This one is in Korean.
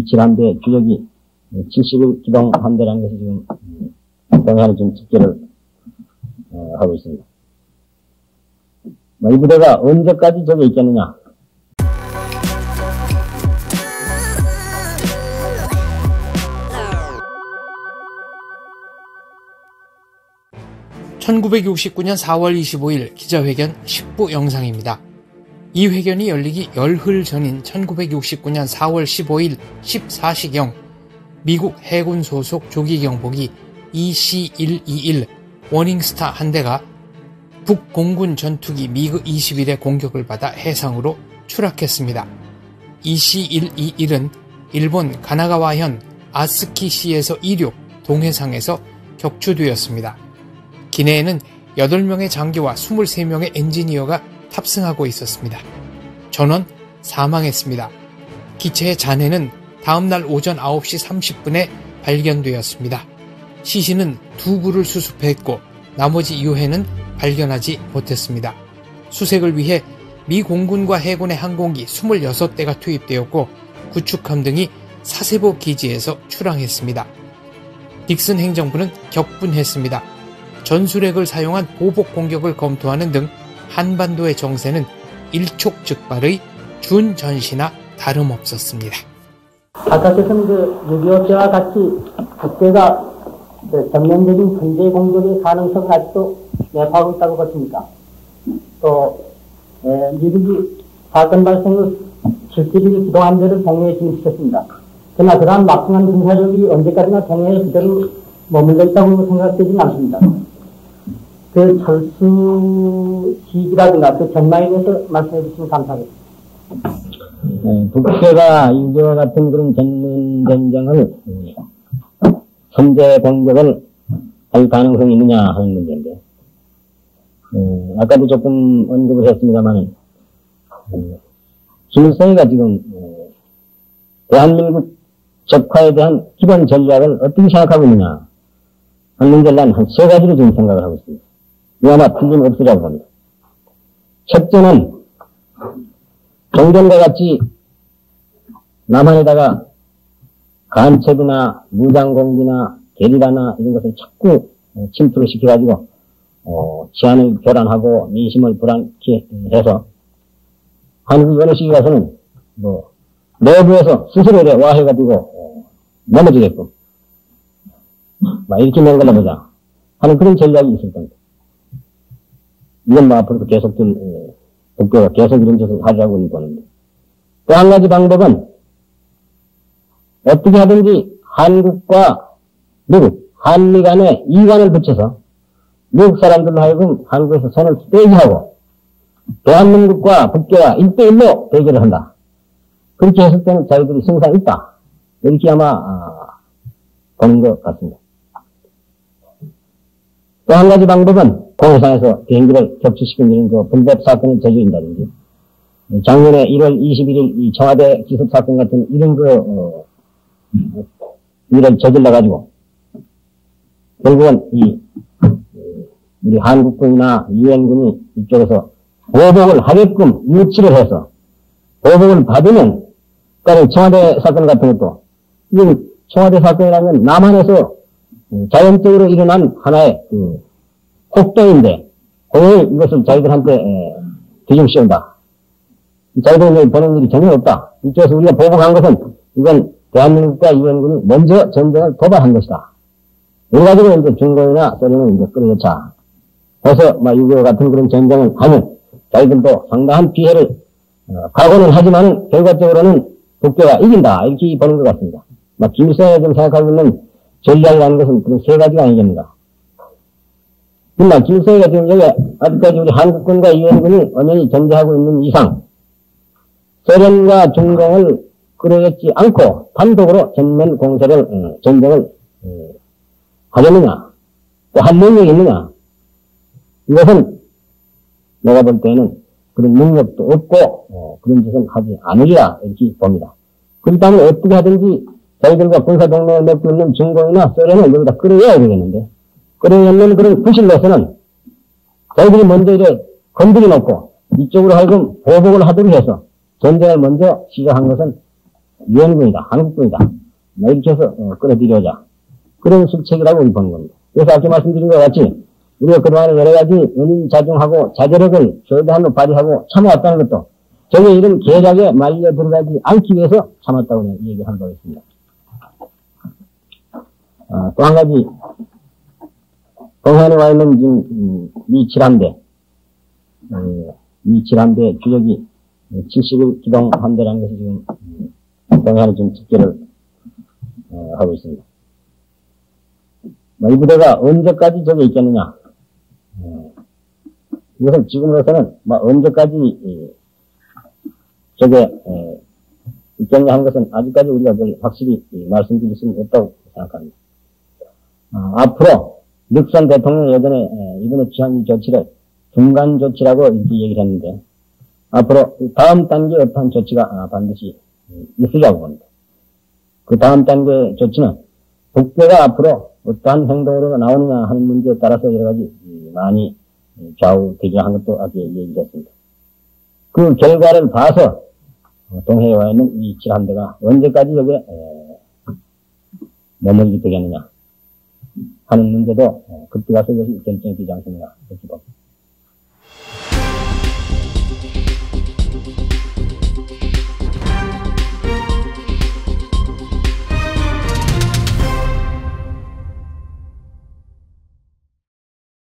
제27함대 주력이 71기동함대라는 것이 지금 동해안에 좀 집결을 하고 있습니다. 이 부대가 언제까지 저기 있겠느냐? (1969년 4월 25일) 기자회견 10부 영상입니다. 이 회견이 열리기 열흘 전인 1969년 4월 15일 14시경 미국 해군 소속 조기경보기 EC-121 워닝스타 한 대가 북공군 전투기 미그 21의 공격을 받아 해상으로 추락했습니다. EC-121은 일본 가나가와현 아스키시에서 이륙 동해상에서 격추되었습니다. 기내에는 8명의 장교와 23명의 엔지니어가 탑승하고 있었습니다. 전원 사망했습니다. 기체의 잔해는 다음날 오전 9시 30분에 발견되었습니다. 시신은 2구를 수습했고 나머지 유해는 발견하지 못했습니다. 수색을 위해 미 공군과 해군의 항공기 26대가 투입되었고 구축함 등이 사세보 기지에서 출항했습니다. 딕슨 행정부는 격분했습니다. 전술핵을 사용한 보복 공격을 검토하는 등 한반도의 정세는 일촉즉발의 준전시나 다름없었습니다. 아까께서는 6.25 때와 같이 국대가 전면적인 선제 공격의 가능성을 아직도 내포하고 있다고 보십니까? 또 미국이 사건 발생 후 7.12 기동함대를 동해에 진입시켰습니다. 그러나 그러한 막강한 군사력이 언제까지나 동해에 그대로 머물러 있다고 생각되지는 않습니다. 그 철수 시기라든가 그 전망에 대해서 말씀해 주시면 감사하겠습니다. 북괴가 이와 같은 그런 전쟁을 선제 공격을 할 가능성이 있느냐 하는 문제인데, 아까도 조금 언급을 했습니다만, 김일성이가 지금 대한민국 적화에 대한 기본 전략을 어떻게 생각하고 있느냐 하는 문제를 난 한 3가지로 지금 생각을 하고 있습니다. 이거 아마 틀림없으라고 봅니다. 첫째는 종전과 같이 남한에다가 간첩이나 무장공비나 게리라나 이런 것을 자꾸 침투를 시켜가지고 치안을 교란하고 민심을 불안케 해서 한국 어느 시기 가서는 내부에서 스스로 와해가지고 넘어지게끔 이렇게 맹글러 보자 하는 그런 전략이 있을 겁니다. 이건 앞으로도 계속될 국가가 계속 이런 짓을 하려고 보는데, 또 한 가지 방법은 어떻게 하든지 한국과 미국, 한미 간에 이관을 붙여서 미국 사람들로 하여금 한국에서 손을 떼게 하고 대한민국과 북괴가 1대1로 대결을 한다. 그렇게 했을 때는 자기들이 승산이 있다. 이렇게 아마 보는 것 같습니다. 또 한 가지 방법은 공해상에서 비행기를 격추시키는 그 불법 사건을 저지른다든지, 작년에 1월 21일 이 청와대 기습 사건 같은 이런 일을 저질러가지고 결국은 우리 한국군이나 유엔군이 이쪽에서 보복을 하게끔 유치를 해서 보복을 받으면, 그러니까 청와대 사건 같은 것도, 이 청와대 사건이라면 남한에서 자연적으로 일어난 하나의 폭동인데, 오늘 이것을 자기들한테 뒤좀 씌운다. 자기들이 보는 일이 전혀 없다. 이쪽에서 우리가 보복한 것은 이건 대한민국과 유엔군이 먼저 전쟁을 도발한 것이다. 이래가지고 이제 중공이나 소련은 이제 끌어내자. 그래서 6.25 같은 그런 전쟁을 하면 자기들도 상당한 피해를 각오는 하지만 결과적으로는 북괴가 이긴다. 이렇게 보는 것 같습니다. 김일성이 좀 생각하고 있는 전략이라는 것은 그런 3가지가 아니겠는가. 그러나 김일성이가 지금 여기 아직까지 우리 한국군과 유엔군이 언연히 전제하고 있는 이상 소련과 중공을 끌어내지 않고 단독으로 전면 공세를 전쟁을 하겠느냐, 또 할 능력이 있느냐, 이것은 내가 볼 때는 그런 능력도 없고 그런 짓은 하지 않으리라 이렇게 봅니다. 그렇다면 어떻게 하든지 자기들과 군사동맹을 맺고 있는 중공이나 소련을 여기다 끌어내야 되겠는데, 끌어내는 그런 구실로서는 자기들이 먼저 이래 건드려 놓고 이쪽으로 하여금 보복을 하도록 해서 전쟁을 먼저 시작한 것은 유엔군이다, 한국군이다. 뭐 이렇게 해서 끌어들여오자. 그런 실책이라고 우리 보는 겁니다. 그래서 아까 말씀드린 것 같이 우리가 그동안에 여러 가지 은인자중하고 자제력을 최대한으로 발휘하고 참아왔다는 것도 적의 이런 계략에 말려 들어가지 않기 위해서 참았다고 얘기한 바가 있습니다. 또 한 가지 동해안에 와 있는 지금 미 7함대 미 7함대 주력이 71기동 함대라는 것이 지금 동해안에 지금 집결을 하고 있습니다. 이 부대가 언제까지 저기 있겠느냐? 이것은 지금으로서는 언제까지 저게 있겠냐 하는 것은 아직까지 우리가 확실히 말씀드릴 수는 없다고 생각합니다. 앞으로 닉슨 대통령이 예전에 이번에 취한 이 조치를 중간 조치라고 이렇게 얘기를 했는데 앞으로 다음 단계 어떠한 조치가 반드시 있으려고 봅니다. 그 다음 단계 조치는 북괴가 앞으로 어떠한 행동으로 나오느냐 하는 문제에 따라서 여러 가지 많이 좌우대조한 것도 아까 얘기했습니다. 그 결과를 봐서 동해에 와 있는 이 7함대가 언제까지 여기에 머물게 되겠느냐 하는 문제도 그때 가서 이것이 결정이 되지 않겠느냐 이렇게 봅니다.